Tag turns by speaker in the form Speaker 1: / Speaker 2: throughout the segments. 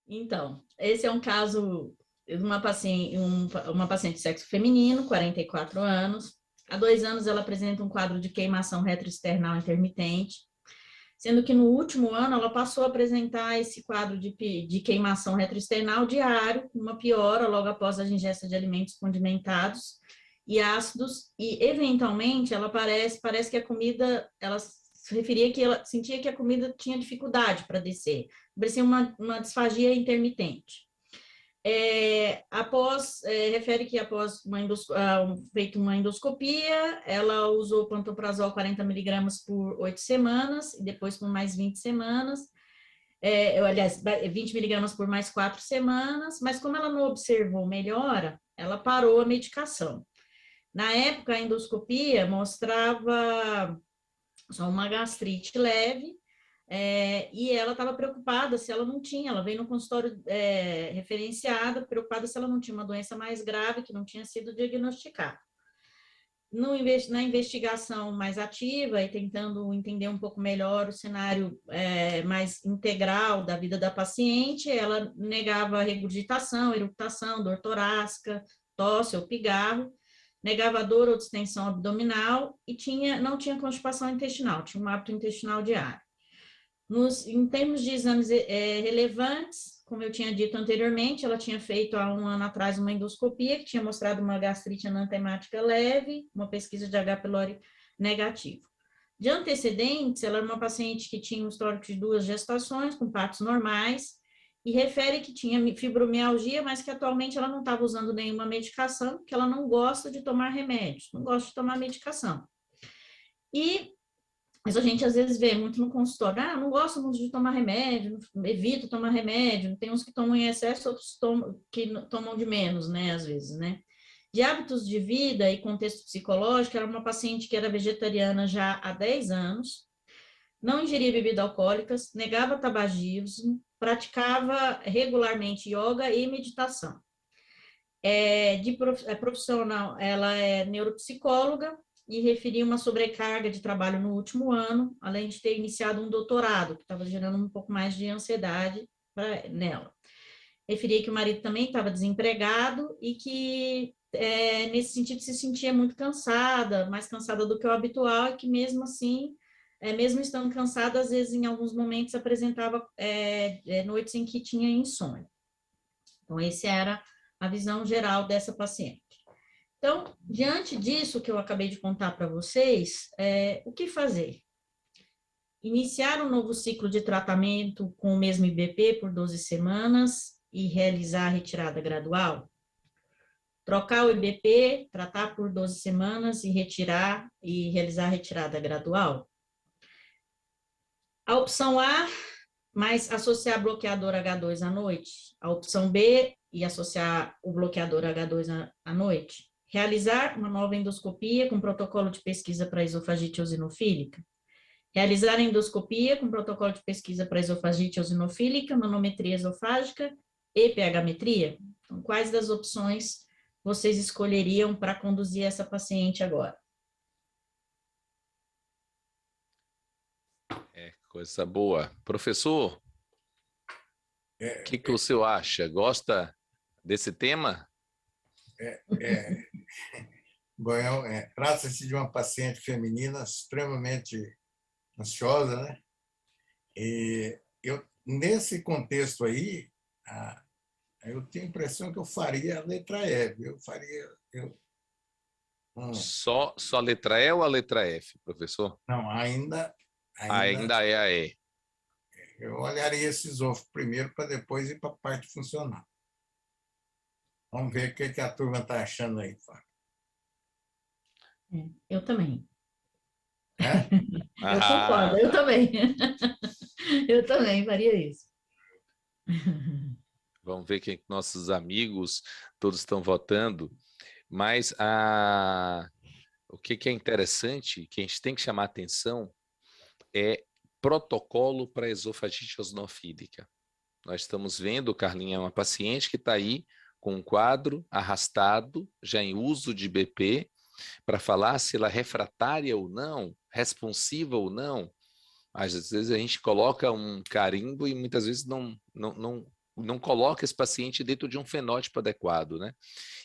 Speaker 1: Então, esse é um caso de uma paciente de sexo feminino, 44 anos. Há 2 anos ela apresenta um quadro de queimação retroesternal intermitente, sendo que no último ano ela passou a apresentar esse quadro de queimação retroesternal diário, uma piora logo após a ingesta de alimentos condimentados e ácidos, e eventualmente ela parece que a comida, ela se referia que ela sentia que a comida tinha dificuldade para descer, parecia uma disfagia intermitente. Refere que após feito uma endoscopia, ela usou pantoprazol 40 miligramas por 8 semanas, e depois por mais 20 semanas, aliás, 20 miligramas por mais 4 semanas, mas como ela não observou melhora, ela parou a medicação. Na época, a endoscopia mostrava só uma gastrite leve, e ela estava preocupada se ela não tinha, ela veio no consultório referenciada, preocupada se ela não tinha uma doença mais grave que não tinha sido diagnosticada. Na investigação mais ativa e tentando entender um pouco melhor o cenário mais integral da vida da paciente, ela negava regurgitação, eructação, dor torácica, tosse ou pigarro, negava dor ou distensão abdominal e não tinha constipação intestinal, tinha um hábito intestinal diário. Em termos de exames relevantes, como eu tinha dito anteriormente, ela tinha feito há 1 ano atrás uma endoscopia que tinha mostrado uma gastrite anantemática leve, uma pesquisa de H. pylori negativo. De antecedentes, ela era uma paciente que tinha um histórico de 2 gestações, com partos normais, e refere que tinha fibromialgia, mas que atualmente ela não estava usando nenhuma medicação, porque ela não gosta de tomar remédios, não gosta de tomar medicação. Mas a gente às vezes vê muito no consultório, não gosto muito de tomar remédio, evito tomar remédio, tem uns que tomam em excesso, outros que tomam de menos, né, às vezes, né. De hábitos de vida e contexto psicológico, era uma paciente que era vegetariana já há 10 anos, não ingeria bebidas alcoólicas, negava tabagismo, praticava regularmente yoga e meditação. Profissional, ela é neuropsicóloga e referia uma sobrecarga de trabalho no último ano, além de ter iniciado um doutorado, que estava gerando um pouco mais de ansiedade nela. Referia que o marido também estava desempregado e que, nesse sentido, se sentia muito cansada, mais cansada do que o habitual, e que mesmo assim, mesmo estando cansada, às vezes, em alguns momentos, apresentava noites em que tinha insônia. Então, essa era a visão geral dessa paciente. Então, diante disso que eu acabei de contar para vocês, o que fazer? Iniciar um novo ciclo de tratamento com o mesmo IBP por 12 semanas e realizar a retirada gradual? Trocar o IBP, tratar por 12 semanas e realizar a retirada gradual? A opção A, mas associar bloqueador H2 à noite. A opção B, e associar o bloqueador H2 à noite. Realizar uma nova endoscopia com protocolo de pesquisa para esofagite eosinofílica. Realizar endoscopia com protocolo de pesquisa para esofagite eosinofílica, manometria esofágica e pH-metria. Então, quais das opções vocês escolheriam para conduzir essa paciente agora?
Speaker 2: Coisa boa. Professor, o que o senhor acha? Gosta desse tema?
Speaker 3: Goião, trata-se de uma paciente feminina extremamente ansiosa, né? E nesse contexto aí, eu tenho a impressão que eu faria a letra E.
Speaker 2: Só a letra E ou a letra F, professor?
Speaker 3: Não, ainda
Speaker 2: é a E.
Speaker 3: Eu olharia esse esôfago primeiro para depois ir para a parte funcional. Vamos ver o que a turma está achando aí, Fábio.
Speaker 1: Eu também.
Speaker 3: Eu
Speaker 1: concordo, eu também. Eu também faria isso.
Speaker 2: Vamos ver que nossos amigos todos estão votando. Mas o que é interessante, que a gente tem que chamar atenção, é protocolo para esofagite eosinofílica. Nós estamos vendo, Carlinha, é uma paciente que está aí com um quadro arrastado, já em uso de BP, para falar se ela é refratária ou não, responsiva ou não. Às vezes a gente coloca um carimbo e muitas vezes não não coloca esse paciente dentro de um fenótipo adequado, né?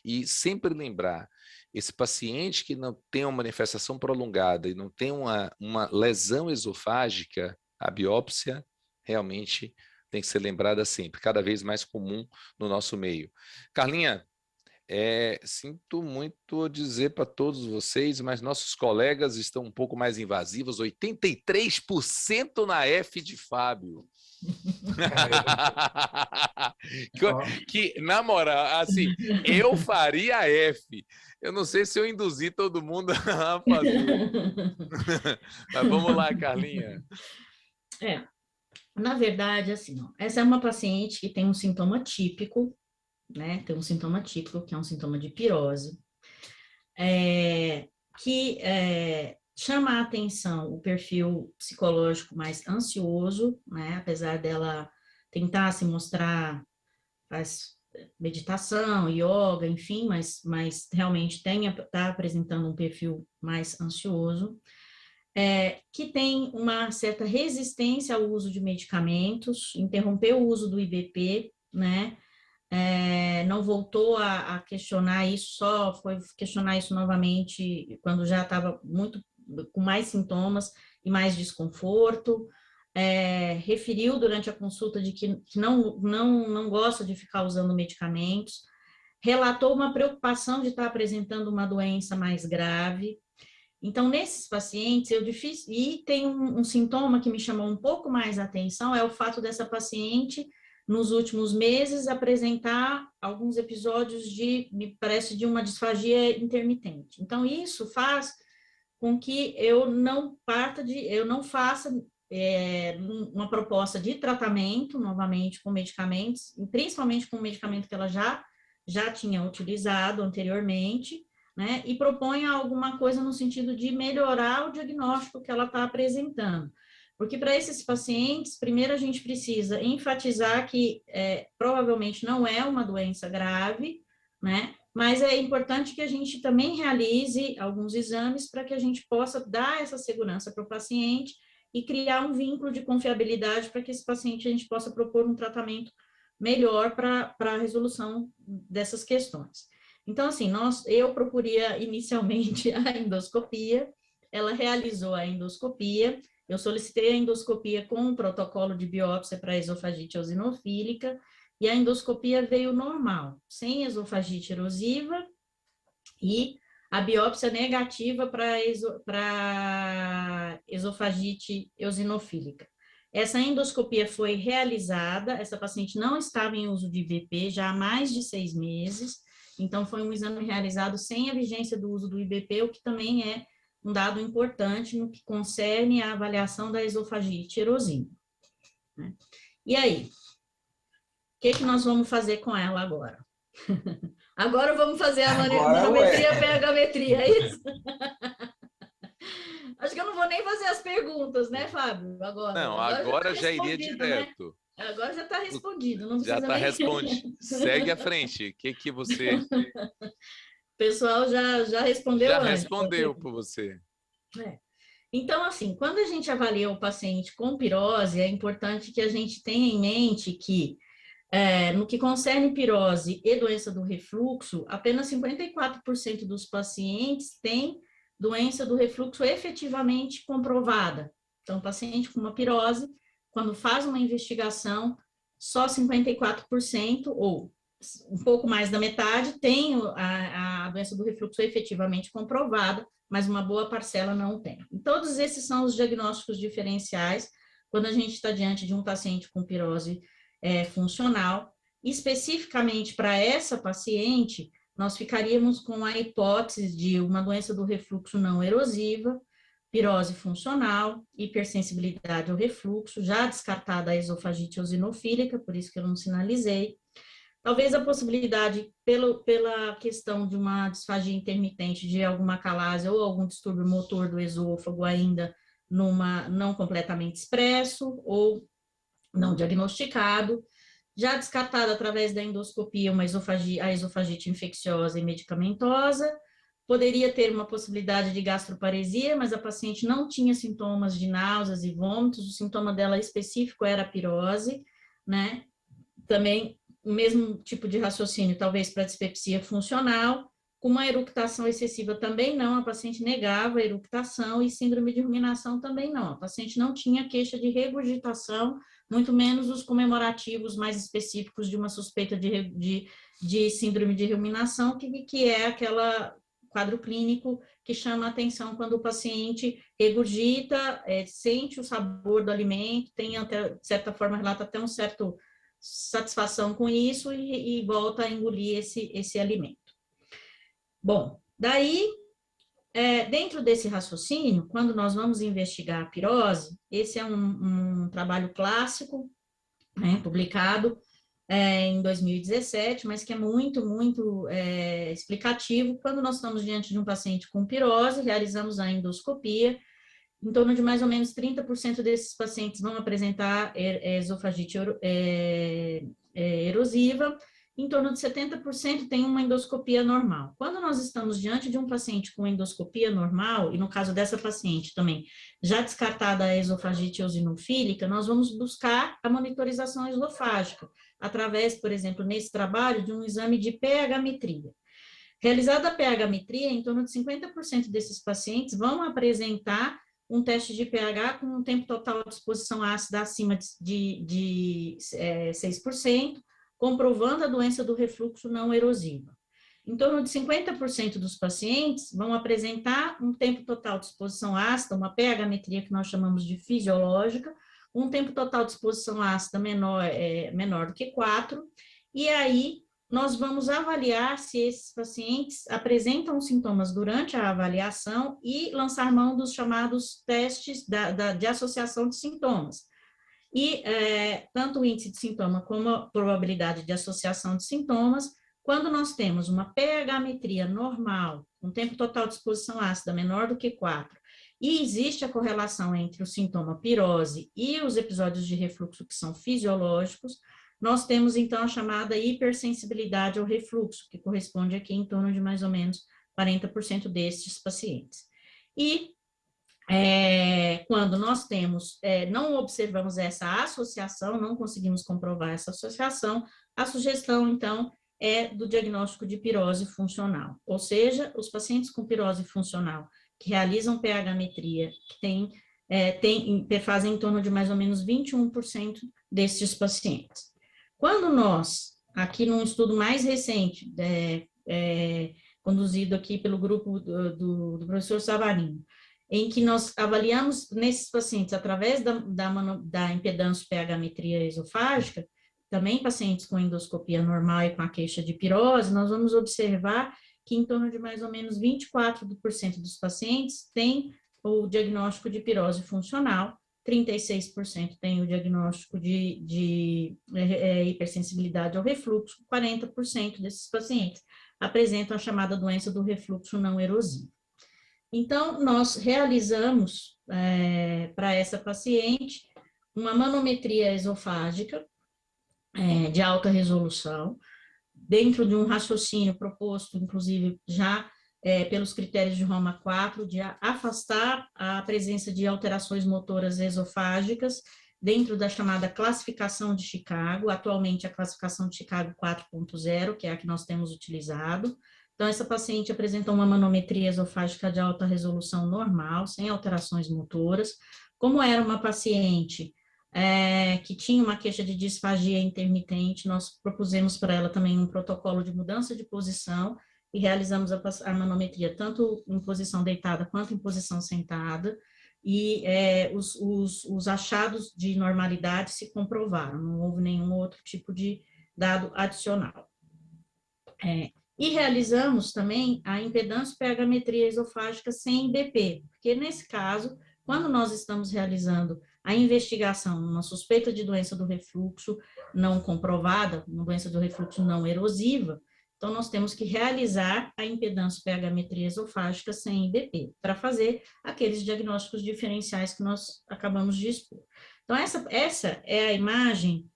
Speaker 2: E sempre lembrar, esse paciente que não tem uma manifestação prolongada e não tem uma lesão esofágica, a biópsia realmente tem que ser lembrada sempre, cada vez mais comum no nosso meio. Carlinha, sinto muito dizer para todos vocês, mas nossos colegas estão um pouco mais invasivos, 83% na F de Fábio. Que, na moral, assim, eu faria F. Eu não sei se eu induzi todo mundo a fazer. Mas vamos lá, Carlinha.
Speaker 1: Na verdade, assim, ó, essa é uma paciente que tem um sintoma típico, né? Tem um sintoma típico, que é um sintoma de pirose, que chama a atenção o perfil psicológico mais ansioso, né? Apesar dela tentar se mostrar, faz meditação, yoga, enfim, mas realmente está apresentando um perfil mais ansioso, que tem uma certa resistência ao uso de medicamentos, interrompeu o uso do IBP, né? Não voltou a questionar isso, só foi questionar isso novamente quando já estava com mais sintomas e mais desconforto. Referiu durante a consulta de que não gosta de ficar usando medicamentos, relatou uma preocupação de estar apresentando uma doença mais grave. Então, nesses pacientes, e tem um sintoma que me chamou um pouco mais a atenção, é o fato dessa paciente, nos últimos meses, apresentar alguns episódios me parece, de uma disfagia intermitente. Então, isso faz com que eu não faça uma proposta de tratamento, novamente, com medicamentos, principalmente com o medicamento que ela já tinha utilizado anteriormente, né, e proponha alguma coisa no sentido de melhorar o diagnóstico que ela está apresentando. Porque para esses pacientes, primeiro a gente precisa enfatizar que provavelmente não é uma doença grave, né, mas é importante que a gente também realize alguns exames para que a gente possa dar essa segurança para o paciente e criar um vínculo de confiabilidade para que esse paciente a gente possa propor um tratamento melhor para a resolução dessas questões. Então, assim, eu procuraria inicialmente a endoscopia, ela realizou a endoscopia, eu solicitei a endoscopia com um protocolo de biópsia para esofagite eosinofílica, e a endoscopia veio normal, sem esofagite erosiva, e a biópsia negativa para esofagite eosinofílica. Essa endoscopia foi realizada, essa paciente não estava em uso de IBP já há mais de 6 meses, então foi um exame realizado sem a vigência do uso do IBP, o que também é um dado importante no que concerne a avaliação da esofagite erosiva. E aí? O que nós vamos fazer com ela agora? Agora vamos fazer a manometria, pH-metria, é isso? Acho que eu não vou nem fazer as perguntas, né, Fábio?
Speaker 2: Agora já iria direto.
Speaker 1: Né? Agora já está respondido, não precisa
Speaker 2: já está
Speaker 1: nem...
Speaker 2: respondido. Segue à frente. O que você...
Speaker 1: O pessoal já respondeu
Speaker 2: já
Speaker 1: antes.
Speaker 2: Respondeu por você.
Speaker 1: Então, assim, quando a gente avalia o paciente com pirose, é importante que a gente tenha em mente que, no que concerne pirose e doença do refluxo, apenas 54% dos pacientes têm doença do refluxo efetivamente comprovada. Então, o paciente com uma pirose, quando faz uma investigação, só 54%, ou um pouco mais da metade, tem a doença do refluxo efetivamente comprovada, mas uma boa parcela não tem. E todos esses são os diagnósticos diferenciais quando a gente está diante de um paciente com pirose funcional. Especificamente para essa paciente, nós ficaríamos com a hipótese de uma doença do refluxo não erosiva, pirose funcional, hipersensibilidade ao refluxo, já descartada a esofagite eosinofílica, por isso que eu não sinalizei. Talvez a possibilidade, pela questão de uma disfagia intermitente de alguma calásia ou algum distúrbio motor do esôfago ainda não completamente expresso ou não diagnosticado, já descartada através da endoscopia a esofagite infecciosa e medicamentosa, poderia ter uma possibilidade de gastroparesia, mas a paciente não tinha sintomas de náuseas e vômitos, o sintoma dela específico era a pirose, né? também o mesmo tipo de raciocínio, talvez para dispepsia funcional, com uma eructação excessiva também não, a paciente negava a eructação, e síndrome de ruminação também não, a paciente não tinha queixa de regurgitação, muito menos os comemorativos mais específicos de uma suspeita de síndrome de ruminação, que é aquela quadro clínico que chama a atenção quando o paciente regurgita, sente o sabor do alimento, tem até, de certa forma, relata até um certo satisfação com isso e volta a engolir esse alimento. Bom, daí, dentro desse raciocínio, quando nós vamos investigar a pirose, esse é um trabalho clássico, né, publicado em 2017, mas que é muito, muito explicativo. Quando nós estamos diante de um paciente com pirose, realizamos a endoscopia, em torno de mais ou menos 30% desses pacientes vão apresentar esofagite erosiva, em torno de 70% tem uma endoscopia normal. Quando nós estamos diante de um paciente com endoscopia normal, e no caso dessa paciente também, já descartada a esofagite eosinofílica, nós vamos buscar a monitorização esofágica, através, por exemplo, nesse trabalho, de um exame de pH-metria. Realizada a pH-metria, em torno de 50% desses pacientes vão apresentar um teste de pH com um tempo total de exposição ácida acima de 6%, comprovando a doença do refluxo não erosiva. Em torno de 50% dos pacientes vão apresentar um tempo total de exposição ácida, uma pH-metria que nós chamamos de fisiológica, um tempo total de exposição ácida menor do que 4, e aí nós vamos avaliar se esses pacientes apresentam sintomas durante a avaliação e lançar mão dos chamados testes de associação de sintomas. E tanto o índice de sintoma como a probabilidade de associação de sintomas, quando nós temos uma pH-metria normal, um tempo total de exposição ácida menor do que 4, e existe a correlação entre o sintoma pirose e os episódios de refluxo que são fisiológicos, nós temos então a chamada hipersensibilidade ao refluxo, que corresponde aqui em torno de mais ou menos 40% destes pacientes. E quando nós não observamos essa associação, não conseguimos comprovar essa associação, a sugestão, então, é do diagnóstico de pirose funcional, ou seja, os pacientes com pirose funcional que realizam pH-metria, que fazem em torno de mais ou menos 21% destes pacientes. Quando nós, aqui num estudo mais recente, conduzido aqui pelo grupo do professor Savarino, em que nós avaliamos nesses pacientes, através da impedância pH-metria esofágica, também pacientes com endoscopia normal e com a queixa de pirose, nós vamos observar que em torno de mais ou menos 24% dos pacientes têm o diagnóstico de pirose funcional, 36% tem o diagnóstico de hipersensibilidade ao refluxo, 40% desses pacientes apresentam a chamada doença do refluxo não erosivo. Então, nós realizamos para essa paciente uma manometria esofágica de alta resolução, dentro de um raciocínio proposto, inclusive, já pelos critérios de Roma 4, de afastar a presença de alterações motoras esofágicas dentro da chamada classificação de Chicago, atualmente a classificação de Chicago 4.0, que é a que nós temos utilizado. Então, essa paciente apresentou uma manometria esofágica de alta resolução normal, sem alterações motoras. Como era uma paciente que tinha uma queixa de disfagia intermitente, nós propusemos para ela também um protocolo de mudança de posição e realizamos a manometria tanto em posição deitada quanto em posição sentada, e os achados de normalidade se comprovaram, não houve nenhum outro tipo de dado adicional. E realizamos também a impedância pH-metria esofágica sem IBP, porque nesse caso, quando nós estamos realizando a investigação numa suspeita de doença do refluxo não comprovada, uma doença do refluxo não erosiva, então nós temos que realizar a impedância pH-metria esofágica sem IBP, para fazer aqueles diagnósticos diferenciais que nós acabamos de expor. Então, essa é a imagem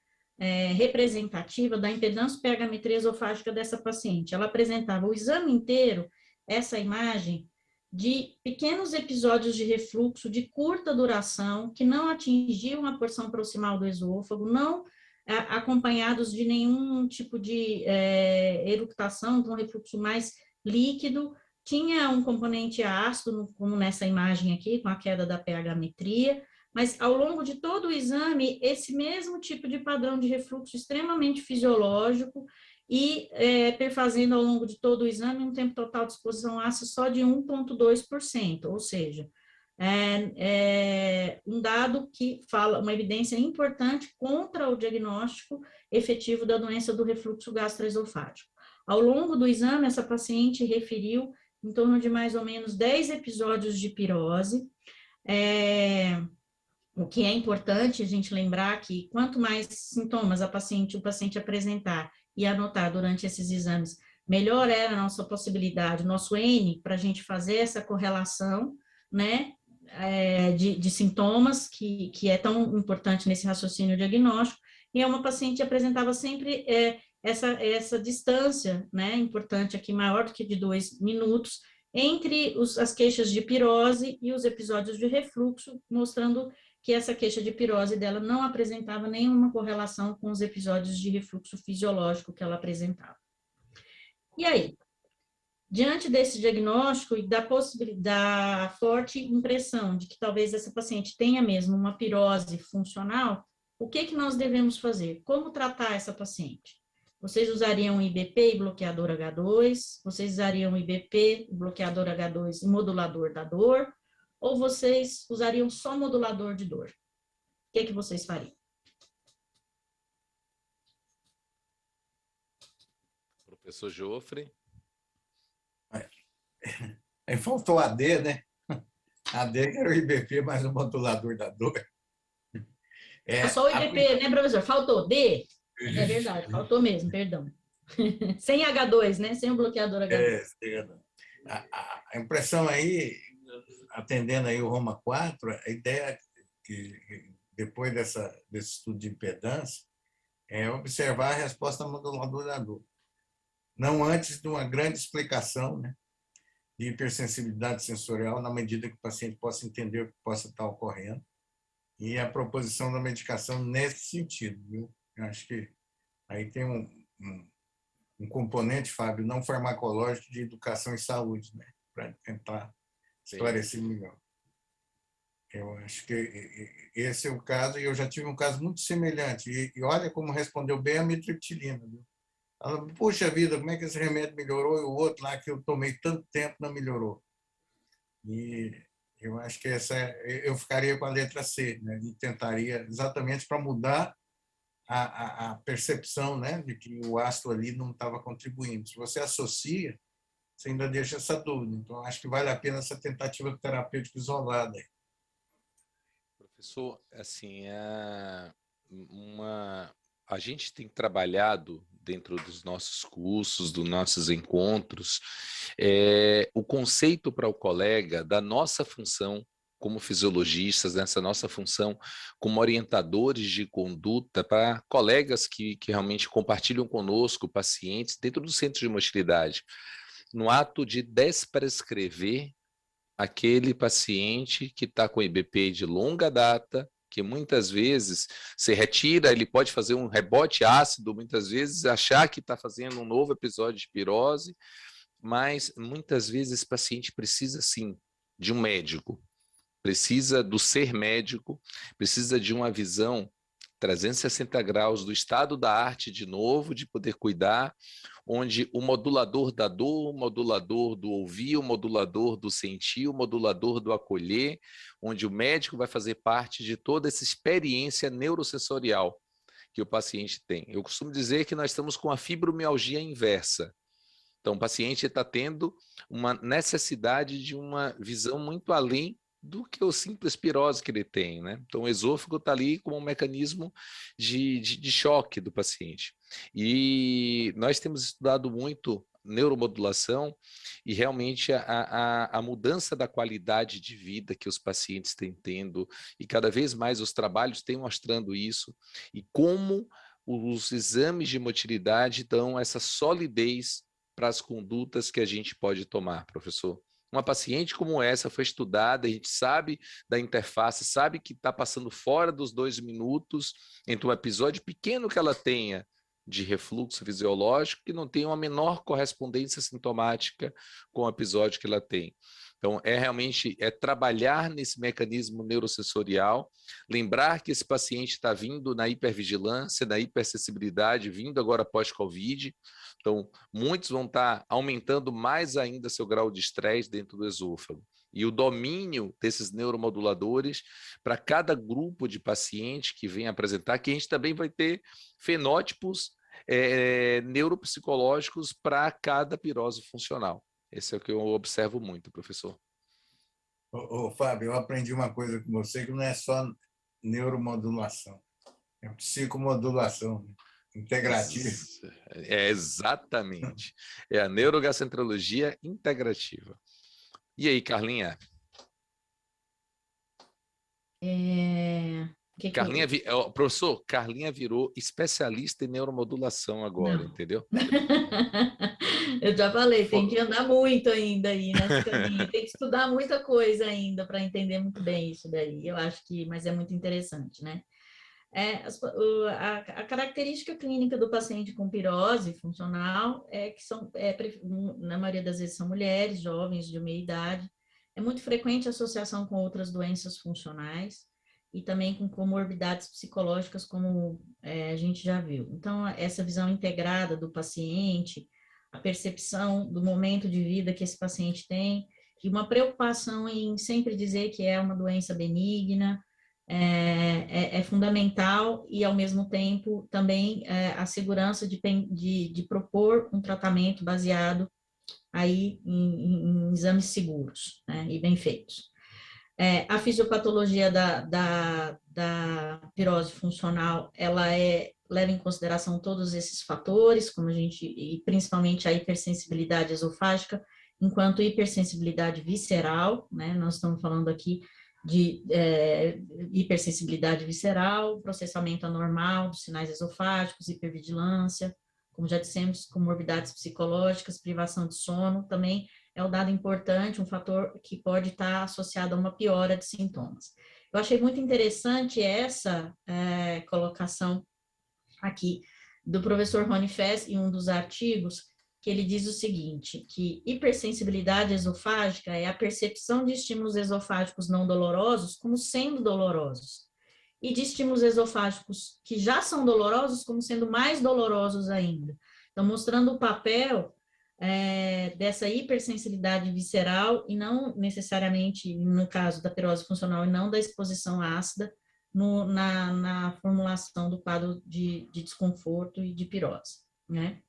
Speaker 1: representativa da impedância pH-metria esofágica dessa paciente. Ela apresentava o exame inteiro, essa imagem, de pequenos episódios de refluxo de curta duração, que não atingiam a porção proximal do esôfago, não acompanhados de nenhum tipo de eructação, então refluxo mais líquido, tinha um componente ácido, como nessa imagem aqui, com a queda da pH-metria, mas ao longo de todo o exame, esse mesmo tipo de padrão de refluxo extremamente fisiológico e perfazendo ao longo de todo o exame um tempo total de exposição ácida só de 1,2%, ou seja, um dado que fala, uma evidência importante contra o diagnóstico efetivo da doença do refluxo gastroesofágico. Ao longo do exame, essa paciente referiu em torno de mais ou menos 10 episódios de pirose. O que é importante a gente lembrar que quanto mais sintomas o paciente apresentar e anotar durante esses exames, melhor era a nossa possibilidade, o nosso N, para a gente fazer essa correlação, né, de sintomas, que é tão importante nesse raciocínio diagnóstico, e uma paciente apresentava sempre essa distância, né, importante aqui, maior do que de 2 minutos, entre as queixas de pirose e os episódios de refluxo, mostrando que essa queixa de pirose dela não apresentava nenhuma correlação com os episódios de refluxo fisiológico que ela apresentava. E aí, diante desse diagnóstico e da forte impressão de que talvez essa paciente tenha mesmo uma pirose funcional, o que nós devemos fazer? Como tratar essa paciente? Vocês usariam IBP e bloqueador H2? Vocês usariam IBP, bloqueador H2 e modulador da dor? Ou vocês usariam só modulador de dor? O que vocês fariam?
Speaker 2: Professor Jofre.
Speaker 3: Aí faltou AD, né? AD que era o IBP mais o modulador da dor.
Speaker 1: Só o IBP, né, professor? Faltou D? É verdade, faltou mesmo, perdão. Sem H2, né? Sem o bloqueador H2.
Speaker 3: A impressão aí, atendendo aí o Roma 4, a ideia é que depois desse estudo de impedância é observar a resposta moduladora da dor. Não antes de uma grande explicação, né, de hipersensibilidade sensorial, na medida que o paciente possa entender o que possa estar ocorrendo, e a proposição da medicação nesse sentido. Viu? Eu acho que aí tem um componente, Fábio, não farmacológico de educação e saúde, né, para tentar esclarecer melhor. Eu acho que esse é o caso, e eu já tive um caso muito semelhante. E olha como respondeu bem a mitriptilina. Viu? Ela, puxa vida, como é que esse remédio melhorou e o outro lá que eu tomei tanto tempo não melhorou? E eu acho que eu ficaria com a letra C, né? E tentaria exatamente para mudar a percepção, né, de que o ácido ali não estava contribuindo. Se você associa, você ainda deixa essa dúvida. Então, acho que vale a pena essa tentativa terapêutica isolada.
Speaker 2: Professor, assim, a gente tem trabalhado dentro dos nossos cursos, dos nossos encontros, o conceito para o colega da nossa função como fisiologistas, nessa nossa função como orientadores de conduta para colegas que realmente compartilham conosco, pacientes, dentro do centro de motilidade, no ato de desprescrever aquele paciente que está com IBP de longa data, que muitas vezes se retira, ele pode fazer um rebote ácido, muitas vezes achar que está fazendo um novo episódio de pirose, mas muitas vezes esse paciente precisa sim de um médico, precisa do ser médico, precisa de uma visão 360 graus do estado da arte de novo, de poder cuidar, onde o modulador da dor, o modulador do ouvir, o modulador do sentir, o modulador do acolher, onde o médico vai fazer parte de toda essa experiência neurosensorial que o paciente tem. Eu costumo dizer que nós estamos com a fibromialgia inversa. Então, o paciente está tendo uma necessidade de uma visão muito além do que o simples pirose que ele tem, né? Então, o esôfago está ali como um mecanismo de choque do paciente. E nós temos estudado muito neuromodulação e realmente a mudança da qualidade de vida que os pacientes têm tendo, e cada vez mais os trabalhos têm mostrando isso, e como os exames de motilidade dão essa solidez para as condutas que a gente pode tomar, professor. Uma paciente como essa foi estudada, a gente sabe da interface, sabe que está passando fora dos 2 minutos entre um episódio pequeno que ela tenha de refluxo fisiológico que não tem uma menor correspondência sintomática com o episódio que ela tem. Então, realmente trabalhar nesse mecanismo neurosensorial, lembrar que esse paciente está vindo na hipervigilância, na hipersensibilidade, vindo agora pós-Covid. Então, muitos vão estar aumentando mais ainda seu grau de estresse dentro do esôfago. E o domínio desses neuromoduladores para cada grupo de paciente que vem apresentar, que a gente também vai ter fenótipos neuropsicológicos para cada pirose funcional. Esse é o que eu observo muito, professor.
Speaker 3: Fábio, eu aprendi uma coisa com você que não é só neuromodulação, é psicomodulação, né? Integrativa.
Speaker 2: Exatamente. É a neurogastroenterologia integrativa. E aí, Carlinha? Professor, Carlinha virou especialista em neuromodulação agora, não. Entendeu?
Speaker 1: Eu já falei, tem que andar muito ainda aí nesse caminho, tem que estudar muita coisa ainda para entender muito bem isso daí, eu acho que, mas é muito interessante, né? A característica clínica do paciente com pirose funcional é que na maioria das vezes são mulheres, jovens de meia idade, é muito frequente a associação com outras doenças funcionais, e também com comorbidades psicológicas, como a gente já viu. Então, essa visão integrada do paciente, a percepção do momento de vida que esse paciente tem, e uma preocupação em sempre dizer que é uma doença benigna, é fundamental, e, ao mesmo tempo, também a segurança de propor um tratamento baseado aí em exames seguros, né, e bem feitos. A fisiopatologia da pirose funcional, ela leva em consideração todos esses fatores, e principalmente a hipersensibilidade esofágica, enquanto hipersensibilidade visceral, né? Nós estamos falando aqui de hipersensibilidade visceral, processamento anormal dos sinais esofágicos, hipervigilância, como já dissemos, comorbidades psicológicas, privação de sono, também é um dado importante, um fator que pode estar associado a uma piora de sintomas. Eu achei muito interessante essa colocação aqui do professor Rony Fess em um dos artigos, que ele diz o seguinte, que hipersensibilidade esofágica é a percepção de estímulos esofágicos não dolorosos como sendo dolorosos, e de estímulos esofágicos que já são dolorosos como sendo mais dolorosos ainda. Então, mostrando o papel dessa hipersensibilidade visceral e não necessariamente, no caso da pirose funcional, e não da exposição ácida na formulação do quadro de desconforto e de pirose, né?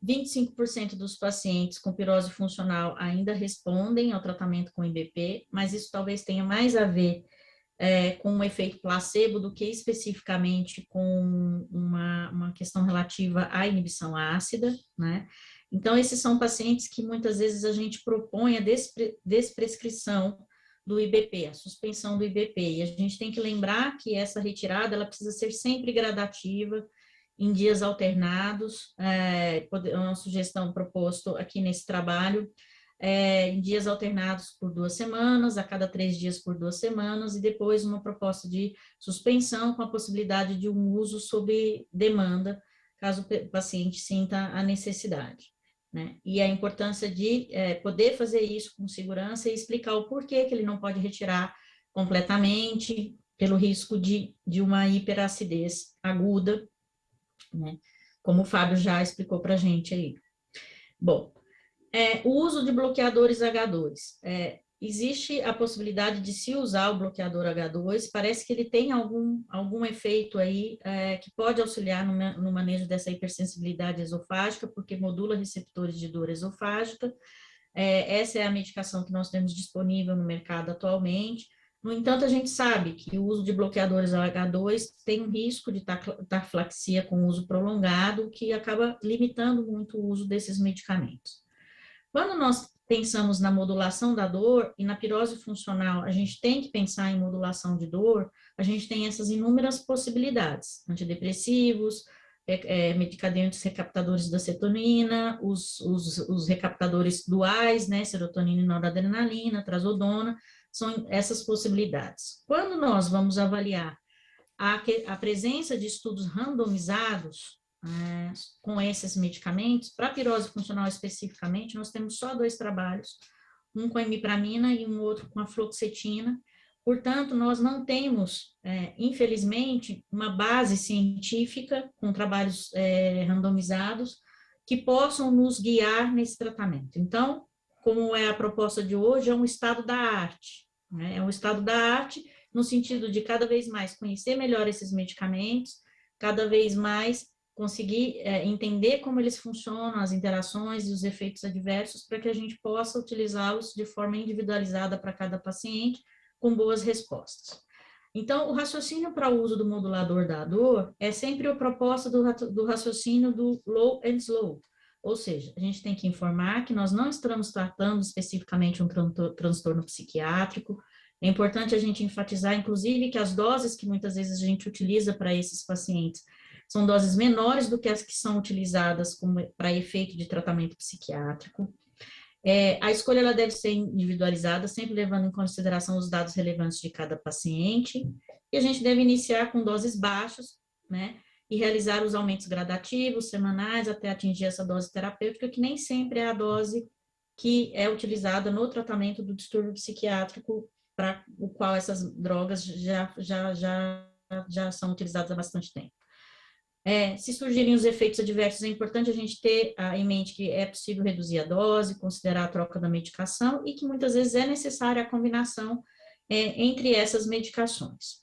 Speaker 1: 25% dos pacientes com pirose funcional ainda respondem ao tratamento com IBP, mas isso talvez tenha mais a ver com um efeito placebo do que especificamente com uma questão relativa à inibição ácida, né? Então, esses são pacientes que muitas vezes a gente propõe a desprescrição do IBP, a suspensão do IBP, e a gente tem que lembrar que essa retirada, ela precisa ser sempre gradativa, em dias alternados, uma sugestão proposta aqui nesse trabalho, em dias alternados por 2 semanas, a cada 3 dias por 2 semanas, e depois uma proposta de suspensão com a possibilidade de um uso sob demanda, caso o paciente sinta a necessidade, né? E a importância de poder fazer isso com segurança e explicar o porquê que ele não pode retirar completamente, pelo risco de uma hiperacidez aguda, né? Como o Fábio já explicou para a gente aí. Bom, o uso de bloqueadores H2. Existe a possibilidade de se usar o bloqueador H2, parece que ele tem algum efeito aí que pode auxiliar no manejo dessa hipersensibilidade esofágica, porque modula receptores de dor esofágica. Essa é a medicação que nós temos disponível no mercado atualmente. No entanto, a gente sabe que o uso de bloqueadores H2 tem um risco de tacflaxia com uso prolongado, que acaba limitando muito o uso desses medicamentos. Quando nós pensamos na modulação da dor e na pirose funcional, a gente tem que pensar em modulação de dor, a gente tem essas inúmeras possibilidades, antidepressivos, medicamentos recaptadores da serotonina, os recaptadores duais, né, serotonina e noradrenalina, trazodona, são essas possibilidades. Quando nós vamos avaliar a presença de estudos randomizados com esses medicamentos, para pirose funcional especificamente, nós temos só 2 trabalhos, um com a imipramina e um outro com a fluoxetina. Portanto, nós não temos, infelizmente, uma base científica com trabalhos randomizados que possam nos guiar nesse tratamento. Então, como é a proposta de hoje, é um estado da arte, né? É um estado da arte no sentido de cada vez mais conhecer melhor esses medicamentos, cada vez mais conseguir entender como eles funcionam, as interações e os efeitos adversos, para que a gente possa utilizá-los de forma individualizada para cada paciente, com boas respostas. Então, o raciocínio para o uso do modulador da dor é sempre a proposta do raciocínio do low and slow, ou seja, a gente tem que informar que nós não estamos tratando especificamente um transtorno psiquiátrico. É importante a gente enfatizar, inclusive, que as doses que muitas vezes a gente utiliza para esses pacientes são doses menores do que as que são utilizadas para efeito de tratamento psiquiátrico. A escolha ela deve ser individualizada, sempre levando em consideração os dados relevantes de cada paciente, e a gente deve iniciar com doses baixas, né, e realizar os aumentos gradativos, semanais, até atingir essa dose terapêutica, que nem sempre é a dose que é utilizada no tratamento do distúrbio psiquiátrico, para o qual essas drogas já são utilizadas há bastante tempo. Se surgirem os efeitos adversos, é importante a gente ter em mente que é possível reduzir a dose, considerar a troca da medicação e que muitas vezes é necessária a combinação entre essas medicações.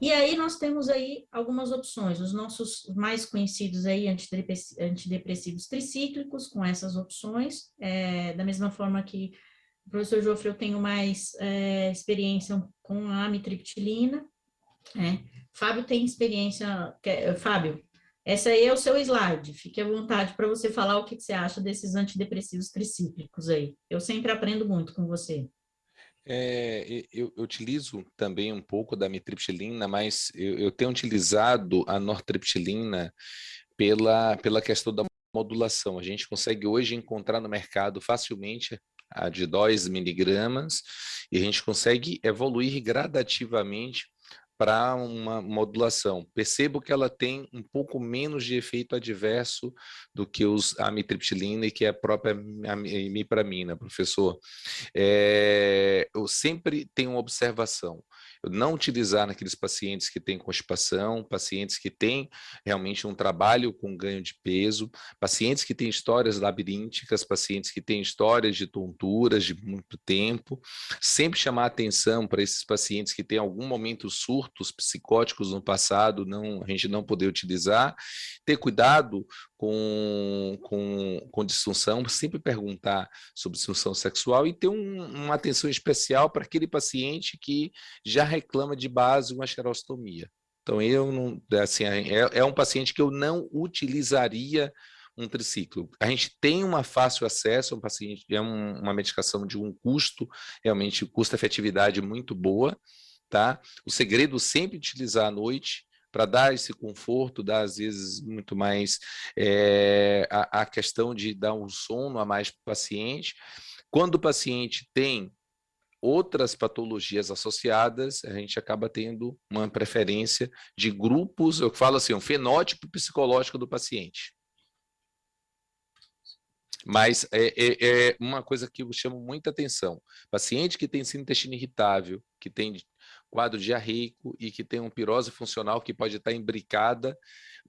Speaker 1: E aí nós temos aí algumas opções, os nossos mais conhecidos aí, antidepressivos tricíclicos, com essas opções, da mesma forma que o professor Jofre, eu tenho mais experiência com a amitriptilina, Fábio tem experiência. Fábio, essa aí é o seu slide, fique à vontade para você falar o que você acha desses antidepressivos tricíclicos aí. Eu sempre aprendo muito com você.
Speaker 2: Eu utilizo também um pouco da amitriptilina, mas eu tenho utilizado a nortriptilina pela questão da modulação. A gente consegue hoje encontrar no mercado facilmente a de 2 miligramas e a gente consegue evoluir gradativamente para uma modulação. Percebo que ela tem um pouco menos de efeito adverso do que a amitriptilina e que a própria imipramina, professor. Eu sempre tenho uma observação. Eu não utilizar naqueles pacientes que têm constipação, pacientes que têm realmente um trabalho com ganho de peso, pacientes que têm histórias labirínticas, pacientes que têm histórias de tonturas de muito tempo. Sempre chamar atenção para esses pacientes que têm algum momento surtos psicóticos no passado, a gente não poder utilizar. Ter cuidado com disfunção, sempre perguntar sobre disfunção sexual e ter uma atenção especial para aquele paciente que já reclama de base uma xerostomia. Então, é um paciente que eu não utilizaria um triciclo. A gente tem um fácil acesso, um paciente, uma medicação de um custo, realmente custo-efetividade muito boa, tá? O segredo sempre utilizar à noite, para dar esse conforto, dar às vezes muito mais a questão de dar um sono a mais para o paciente. Quando o paciente tem outras patologias associadas, a gente acaba tendo uma preferência de grupos, eu falo assim, um fenótipo psicológico do paciente. Mas é uma coisa que eu chamo muita atenção. Paciente que tem síndrome do intestino irritável, que tem quadro diarreico e que tem uma pirose funcional que pode estar imbricada,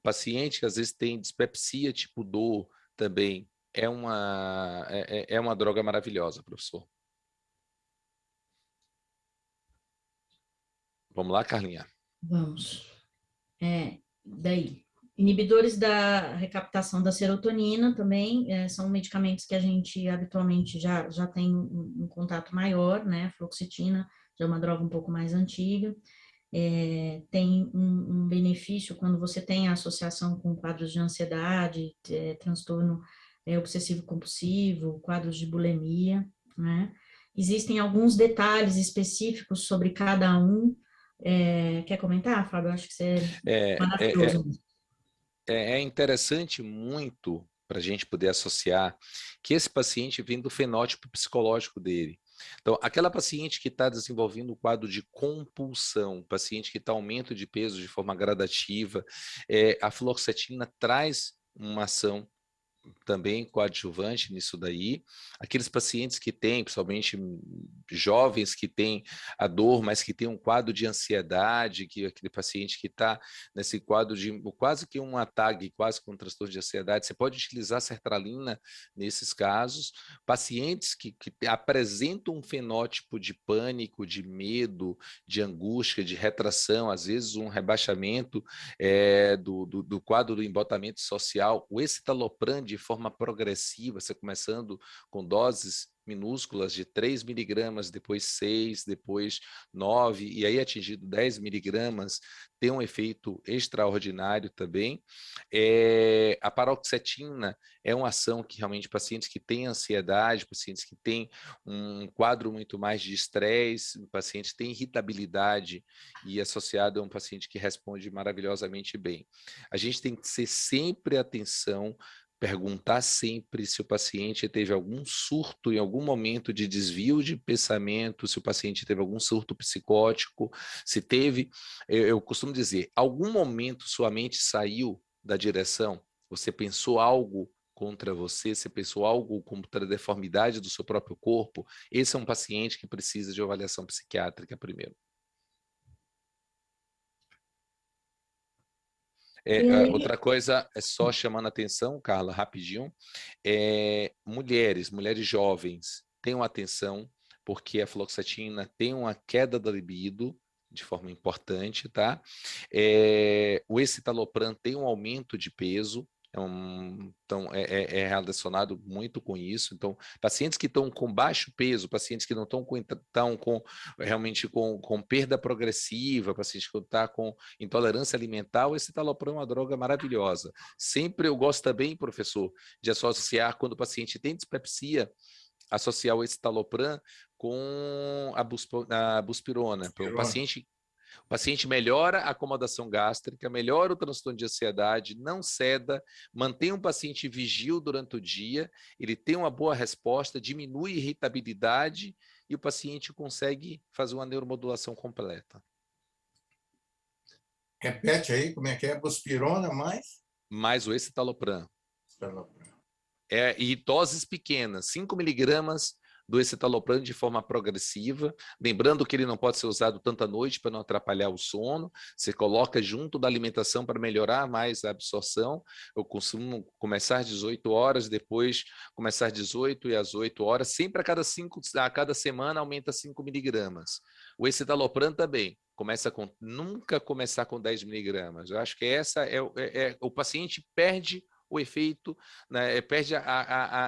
Speaker 2: paciente que às vezes tem dispepsia tipo dor também, é uma droga maravilhosa, professor. Vamos lá, Carlinha?
Speaker 1: Vamos. Daí, inibidores da recaptação da serotonina também são medicamentos que a gente habitualmente já tem um contato maior, né? Fluoxetina já é uma droga um pouco mais antiga. Tem um benefício quando você tem a associação com quadros de ansiedade, transtorno obsessivo-compulsivo, quadros de bulimia, né? Existem alguns detalhes específicos sobre cada um. Quer comentar, Fábio? Eu acho que você é maravilhoso.
Speaker 2: é interessante muito para a gente poder associar que esse paciente vem do fenótipo psicológico dele. Então, aquela paciente que está desenvolvendo um quadro de compulsão, paciente que está aumento de peso de forma gradativa, a fluoxetina traz uma ação também coadjuvante nisso daí. Aqueles pacientes que têm, principalmente jovens que têm a dor, mas que têm um quadro de ansiedade, que aquele paciente que está nesse quadro de quase que um ataque, quase com um transtorno de ansiedade, você pode utilizar sertralina nesses casos. Pacientes que apresentam um fenótipo de pânico, de medo, de angústia, de retração, às vezes um rebaixamento do quadro do embotamento social, o escitalopram de forma progressiva, você começando com doses minúsculas de 3 miligramas, depois 6, depois 9, e aí atingido 10 miligramas, tem um efeito extraordinário também. A paroxetina é uma ação que realmente pacientes que têm ansiedade, pacientes que têm um quadro muito mais de estresse, pacientes que têm irritabilidade e associado a um paciente que responde maravilhosamente bem. A gente tem que ter sempre atenção, perguntar sempre se o paciente teve algum surto em algum momento de desvio de pensamento, se o paciente teve algum surto psicótico, se teve, eu costumo dizer, algum momento sua mente saiu da direção, você pensou algo contra você, você pensou algo contra a deformidade do seu próprio corpo, esse é um paciente que precisa de avaliação psiquiátrica primeiro. Outra coisa, é só chamando a atenção, Carla, rapidinho, mulheres jovens, tenham atenção, porque a fluoxetina tem uma queda da libido, de forma importante, tá? O escitalopram tem um aumento de peso, então, é relacionado muito com isso. Então, pacientes que estão com baixo peso, pacientes que não estão realmente com perda progressiva, pacientes que estão com intolerância alimentar, o escitalopram é uma droga maravilhosa. Sempre eu gosto também, professor, de associar, quando o paciente tem dispepsia, associar o escitalopram com a buspirona. O paciente melhora a acomodação gástrica, melhora o transtorno de ansiedade, não ceda, mantém um paciente vigil durante o dia, ele tem uma boa resposta, diminui a irritabilidade e o paciente consegue fazer uma neuromodulação completa.
Speaker 3: Repete aí como é que é, buspirona
Speaker 2: mais o escitalopram. E doses pequenas, 5 miligramas do escitalopram de forma progressiva, lembrando que ele não pode ser usado tanto à noite para não atrapalhar o sono, você coloca junto da alimentação para melhorar mais a absorção. Eu costumo começar às 18 horas, depois começar às 18 e às 8 horas, sempre a cada semana aumenta 5 miligramas. O escitalopram também, nunca começar com 10 miligramas. Eu acho que essa o paciente perde o efeito, né,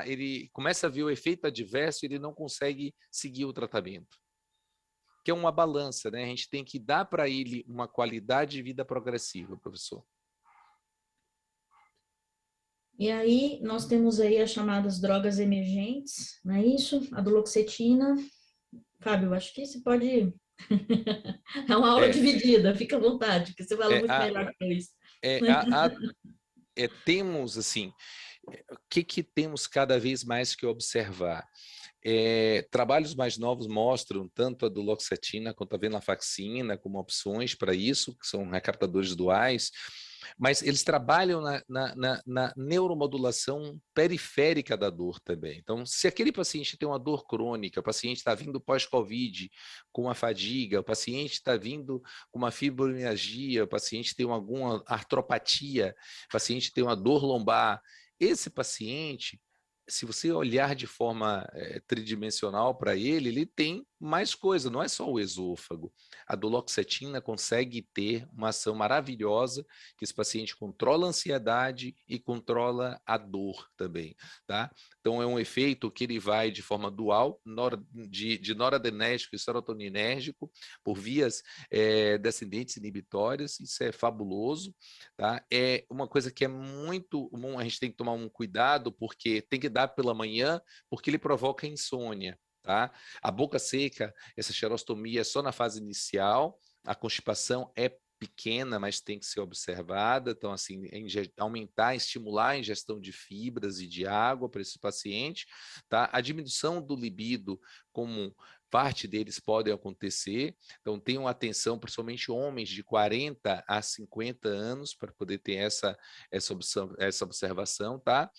Speaker 2: ele começa a ver o efeito adverso e ele não consegue seguir o tratamento. Que é uma balança, né? A gente tem que dar para ele uma qualidade de vida progressiva, professor.
Speaker 1: E aí, nós temos aí as chamadas drogas emergentes, não é isso? A duloxetina. Fábio, acho que você pode... É uma aula dividida, fica à vontade, que você fala muito melhor do que isso.
Speaker 2: Temos, assim, o que temos cada vez mais que observar? Trabalhos mais novos mostram tanto a duloxetina quanto a venlafaxina como opções para isso, que são recaptadores duais, mas eles trabalham na neuromodulação periférica da dor também. Então, se aquele paciente tem uma dor crônica, o paciente está vindo pós-Covid com uma fadiga, o paciente está vindo com uma fibromialgia, o paciente tem alguma artropatia, o paciente tem uma dor lombar, esse paciente, se você olhar de forma tridimensional para ele tem mais coisa, não é só o esôfago. A duloxetina consegue ter uma ação maravilhosa, que esse paciente controla a ansiedade e controla a dor também, tá? Então, é um efeito que ele vai de forma dual, de noradrenérgico e serotoninérgico, por vias descendentes inibitórias, isso é fabuloso, tá? É uma coisa que é muito comum, a gente tem que tomar um cuidado, porque tem que dar pela manhã, porque ele provoca insônia. Tá? A boca seca, essa xerostomia é só na fase inicial, a constipação é pequena, mas tem que ser observada. Então, assim, aumentar, estimular a ingestão de fibras e de água para esse paciente, tá? A diminuição do libido, como parte deles podem acontecer, então tenham atenção, principalmente homens de 40 a 50 anos, para poder ter essa observação, tá?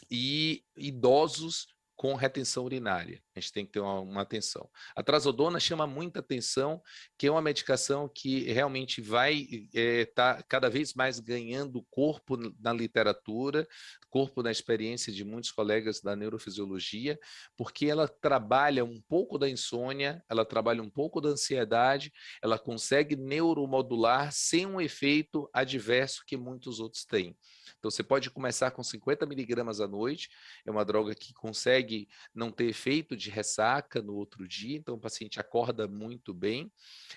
Speaker 2: E idosos com retenção urinária. A gente tem que ter uma atenção. A trazodona chama muita atenção, que é uma medicação que realmente vai estar cada vez mais ganhando corpo na literatura, corpo na experiência de muitos colegas da neurofisiologia, porque ela trabalha um pouco da insônia, ela trabalha um pouco da ansiedade, ela consegue neuromodular sem um efeito adverso que muitos outros têm. Então, você pode começar com 50 miligramas à noite, é uma droga que consegue não ter efeito de ressaca no outro dia, então o paciente acorda muito bem,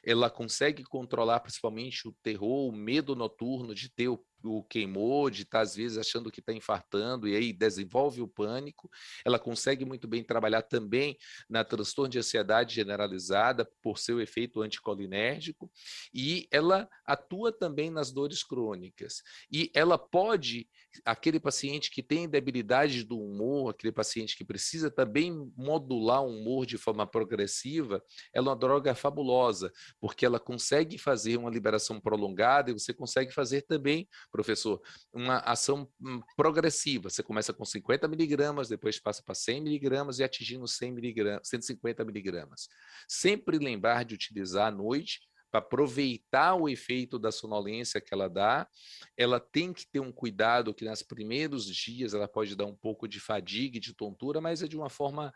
Speaker 2: ela consegue controlar principalmente o terror, o medo noturno de ter o queimou, de estar às vezes achando que está infartando e aí desenvolve o pânico. Ela consegue muito bem trabalhar também na transtorno de ansiedade generalizada por seu efeito anticolinérgico e ela atua também nas dores crônicas. E ela pode, aquele paciente que tem debilidade do humor, aquele paciente que precisa também modular o humor de forma progressiva, ela é uma droga fabulosa, porque ela consegue fazer uma liberação prolongada e você consegue fazer também, professor, uma ação progressiva. Você começa com 50 miligramas, depois passa para 100 miligramas e atingindo 100 miligramas, 150 miligramas. Sempre lembrar de utilizar à noite para aproveitar o efeito da sonolência que ela dá. Ela tem que ter um cuidado que nos primeiros dias ela pode dar um pouco de fadiga e de tontura, mas é de uma forma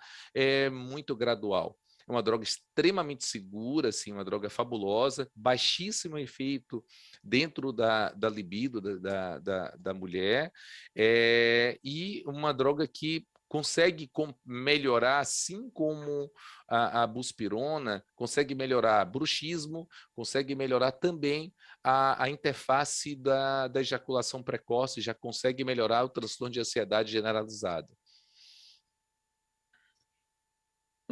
Speaker 2: muito gradual. É uma droga extremamente segura, assim, uma droga fabulosa, baixíssimo efeito dentro da libido da mulher, e uma droga que consegue melhorar, assim como a buspirona, consegue melhorar bruxismo, consegue melhorar também a interface da ejaculação precoce, já consegue melhorar o transtorno de ansiedade generalizada.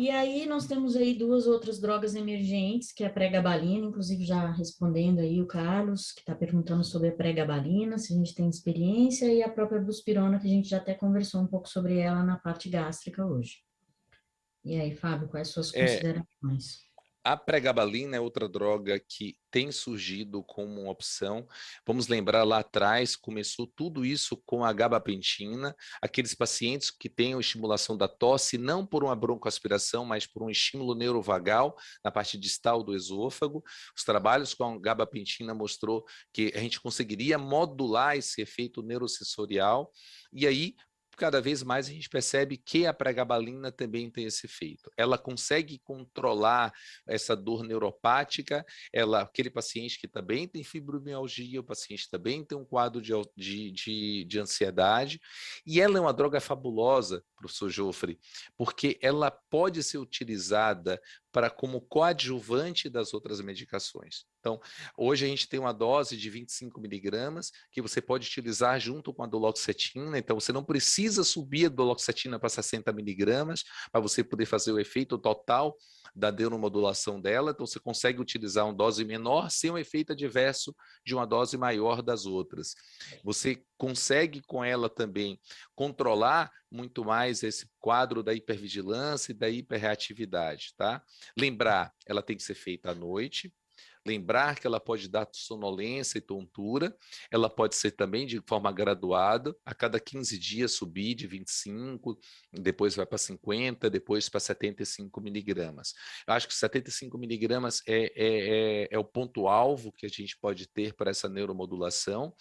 Speaker 1: E aí nós temos aí duas outras drogas emergentes, que é a pregabalina, inclusive já respondendo aí o Carlos, que está perguntando sobre a pregabalina, se a gente tem experiência, e a própria buspirona, que a gente já até conversou um pouco sobre ela na parte gástrica hoje. E aí, Fábio, quais suas considerações?
Speaker 2: A pregabalina é outra droga que tem surgido como uma opção. Vamos lembrar, lá atrás começou tudo isso com a gabapentina, aqueles pacientes que têm a estimulação da tosse, não por uma broncoaspiração, mas por um estímulo neurovagal na parte distal do esôfago. Os trabalhos com a gabapentina mostrou que a gente conseguiria modular esse efeito neurosensorial, e aí cada vez mais a gente percebe que a pregabalina também tem esse efeito. Ela consegue controlar essa dor neuropática, aquele paciente que também tem fibromialgia, o paciente também tem um quadro de ansiedade, e ela é uma droga fabulosa, professor Jofre, porque ela pode ser utilizada como coadjuvante das outras medicações. Então, hoje a gente tem uma dose de 25 miligramas que você pode utilizar junto com a duloxetina, então você não precisa subir a duloxetina para 60 miligramas para você poder fazer o efeito total da neuromodulação dela, então você consegue utilizar uma dose menor sem um efeito adverso de uma dose maior das outras. Você consegue com ela também controlar muito mais esse quadro da hipervigilância e da hiperreatividade, tá? Lembrar, ela tem que ser feita à noite. Lembrar que ela pode dar sonolência e tontura, ela pode ser também de forma graduada, a cada 15 dias subir de 25, depois vai para 50, depois para 75 miligramas. Eu acho que 75 miligramas é o ponto-alvo que a gente pode ter para essa neuromodulação.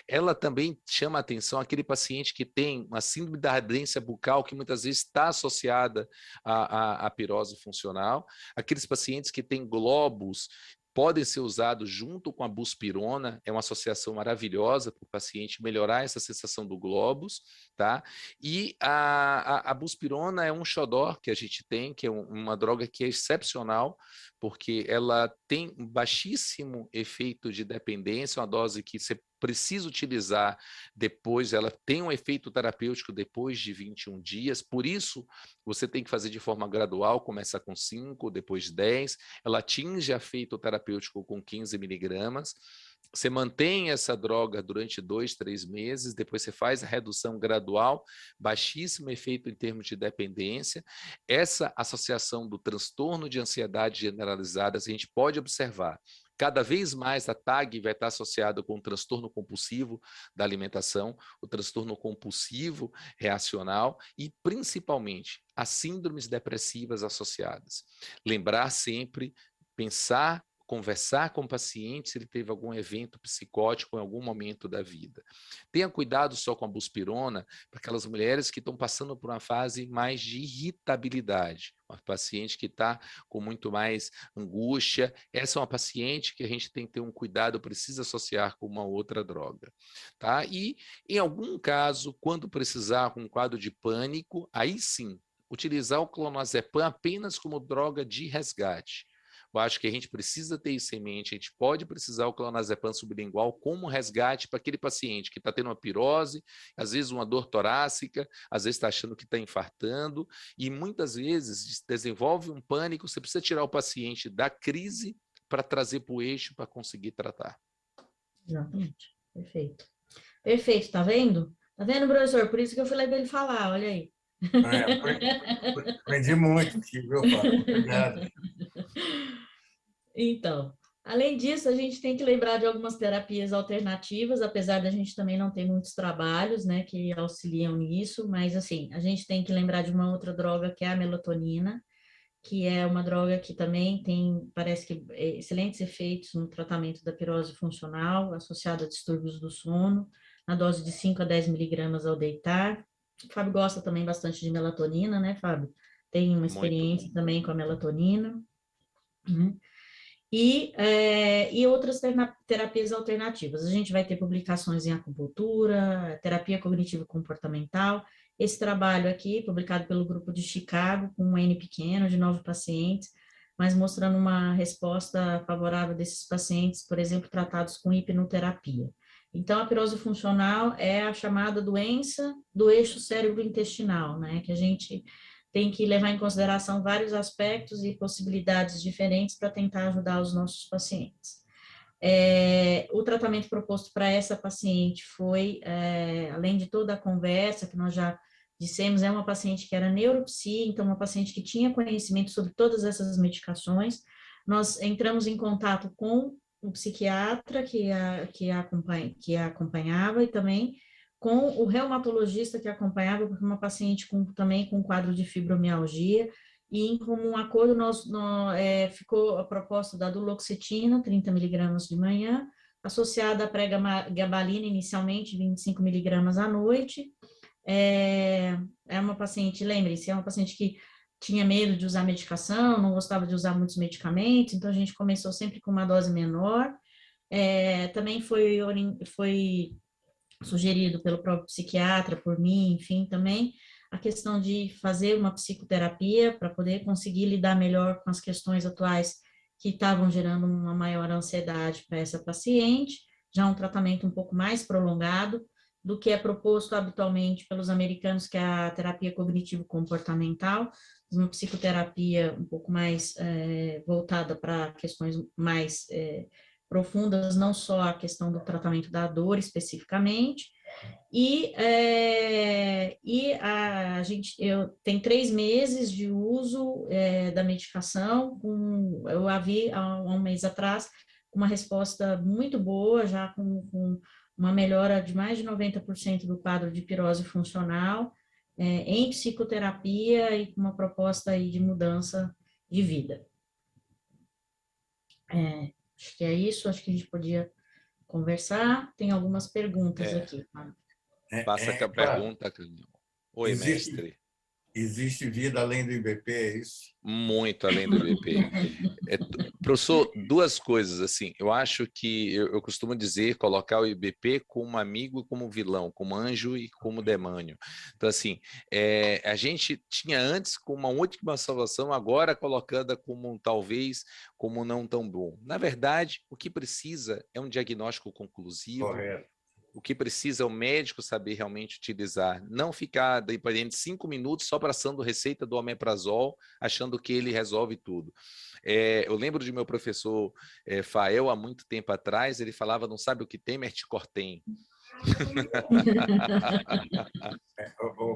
Speaker 2: Ela também chama a atenção aquele paciente que tem uma síndrome da ardência bucal, que muitas vezes está associada à pirose funcional, aqueles pacientes que têm globos podem ser usados junto com a buspirona, é uma associação maravilhosa para o paciente melhorar essa sensação do globus, tá? E a buspirona é um xodó que a gente tem, que é uma droga que é excepcional, porque ela tem um baixíssimo efeito de dependência, uma dose que você precisa utilizar depois, ela tem um efeito terapêutico depois de 21 dias, por isso você tem que fazer de forma gradual, começa com 5, depois 10, ela atinge efeito terapêutico com 15 miligramas, você mantém essa droga durante 2, 3 meses, depois você faz a redução gradual, baixíssimo efeito em termos de dependência. Essa associação do transtorno de ansiedade generalizada, a gente pode observar. Cada vez mais a TAG vai estar associada com o transtorno compulsivo da alimentação, o transtorno compulsivo reacional e, principalmente, as síndromes depressivas associadas. Lembrar sempre, pensar, conversar com o paciente se ele teve algum evento psicótico em algum momento da vida. Tenha cuidado só com a buspirona para aquelas mulheres que estão passando por uma fase mais de irritabilidade. Uma paciente que está com muito mais angústia, essa é uma paciente que a gente tem que ter um cuidado, precisa associar com uma outra droga. Tá? E, em algum caso, quando precisar com um quadro de pânico, aí sim, utilizar o clonazepam apenas como droga de resgate. Eu acho que a gente precisa ter isso em mente, a gente pode precisar o clonazepam sublingual como resgate para aquele paciente que está tendo uma pirose, às vezes uma dor torácica, às vezes está achando que está infartando, e muitas vezes desenvolve um pânico, você precisa tirar o paciente da crise para trazer para o eixo para conseguir tratar.
Speaker 1: Exatamente, perfeito. Perfeito, tá vendo? Tá vendo, professor? Por isso que eu falei para ele falar, olha aí.
Speaker 3: Aprendi muito aqui, viu, Fábio? Obrigado.
Speaker 1: Então, além disso, a gente tem que lembrar de algumas terapias alternativas, apesar da gente também não ter muitos trabalhos, né, que auxiliam nisso, mas assim, a gente tem que lembrar de uma outra droga que é a melatonina, que é uma droga que também tem, parece que, excelentes efeitos no tratamento da pirose funcional, associada a distúrbios do sono, na dose de 5 a 10 miligramas ao deitar. O Fábio gosta também bastante de melatonina, né, Fábio? Tem uma
Speaker 2: Muito.
Speaker 1: experiência também com a melatonina, né? E outras terapias alternativas. A gente vai ter publicações em acupuntura, terapia cognitivo-comportamental. Esse trabalho aqui, publicado pelo grupo de Chicago, com um N pequeno, de 9 pacientes, mas mostrando uma resposta favorável desses pacientes, por exemplo, tratados com hipnoterapia. Então, a pirose funcional é a chamada doença do eixo cérebro-intestinal, né? Que a gente tem que levar em consideração vários aspectos e possibilidades diferentes para tentar ajudar os nossos pacientes. O tratamento proposto para essa paciente foi, além de toda a conversa que nós já dissemos, é uma paciente que era neuropsi, então uma paciente que tinha conhecimento sobre todas essas medicações. Nós entramos em contato com o psiquiatra que a acompanhava e também com o reumatologista que acompanhava, porque uma paciente também com quadro de fibromialgia, e em comum acordo ficou a proposta da duloxetina, 30 miligramas de manhã, associada à pré-gabalina, inicialmente 25 miligramas à noite. É uma paciente, lembre-se, é uma paciente que tinha medo de usar medicação, não gostava de usar muitos medicamentos, então a gente começou sempre com uma dose menor. Também foi sugerido pelo próprio psiquiatra, por mim, enfim, também, a questão de fazer uma psicoterapia para poder conseguir lidar melhor com as questões atuais que estavam gerando uma maior ansiedade para essa paciente, já um tratamento um pouco mais prolongado do que é proposto habitualmente pelos americanos, que é a terapia cognitivo-comportamental, uma psicoterapia um pouco mais voltada para questões mais profundas, não só a questão do tratamento da dor especificamente, eu tenho 3 meses de uso da medicação, eu a vi há um mês atrás, com uma resposta muito boa, já com uma melhora de mais de 90% do quadro de pirose funcional, em psicoterapia e com uma proposta aí de mudança de vida. Acho que é isso, acho que a gente podia conversar. Tem algumas perguntas aqui.
Speaker 2: Passa com a pergunta, Canil. Oi, mestre.
Speaker 3: existe vida além do IBP, é isso?
Speaker 2: Muito além do IBP. Professor, duas coisas, assim, eu acho que eu costumo dizer, colocar o IBP como amigo e como vilão, como anjo e como demônio. Então, assim, a gente tinha antes como uma última salvação, agora colocada como talvez como não tão bom. Na verdade, o que precisa é um diagnóstico conclusivo.
Speaker 3: Correto.
Speaker 2: O que precisa é o médico saber realmente utilizar, não ficar, dependendo de 5 minutos, só passando receita do omeprazol, achando que ele resolve tudo. Eu lembro de meu professor Fael, há muito tempo atrás, ele falava, não sabe o que tem, Merticortem.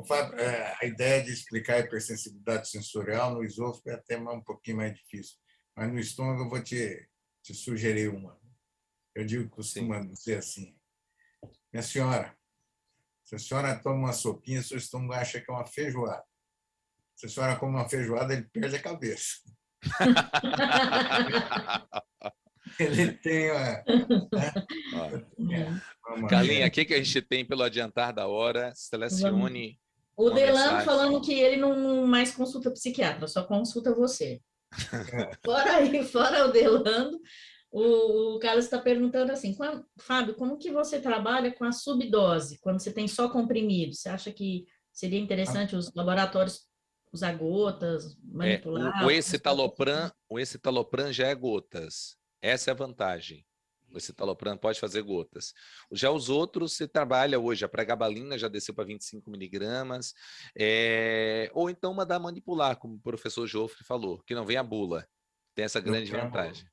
Speaker 3: Fábio, a ideia de explicar a hipersensibilidade sensorial no esôfago é até um pouquinho mais difícil, mas no estômago eu vou te sugerir uma. Eu digo, costumo dizer assim, minha senhora, se a senhora toma uma sopinha, seu estômago acha que é uma feijoada. Se a senhora come uma feijoada, ele perde a cabeça. Ele tem
Speaker 2: Carlinha, o que a gente tem pelo adiantar da hora? Selecione
Speaker 1: o
Speaker 2: uma
Speaker 1: Delano
Speaker 2: mensagem.
Speaker 1: falando que ele não mais consulta psiquiatra, só consulta você. Fora o Delano, o Carlos está perguntando assim, Fábio, como que você trabalha com a subdose, quando você tem só comprimido? Você acha que seria interessante os laboratórios usar gotas, manipular?
Speaker 2: O escitalopram já é gotas. Essa é a vantagem. O escitalopram pode fazer gotas. Já os outros, você trabalha hoje, a pregabalina já desceu para 25 miligramas, ou então mandar manipular, como o professor Joffre falou, que não vem a bula. Tem essa grande vantagem.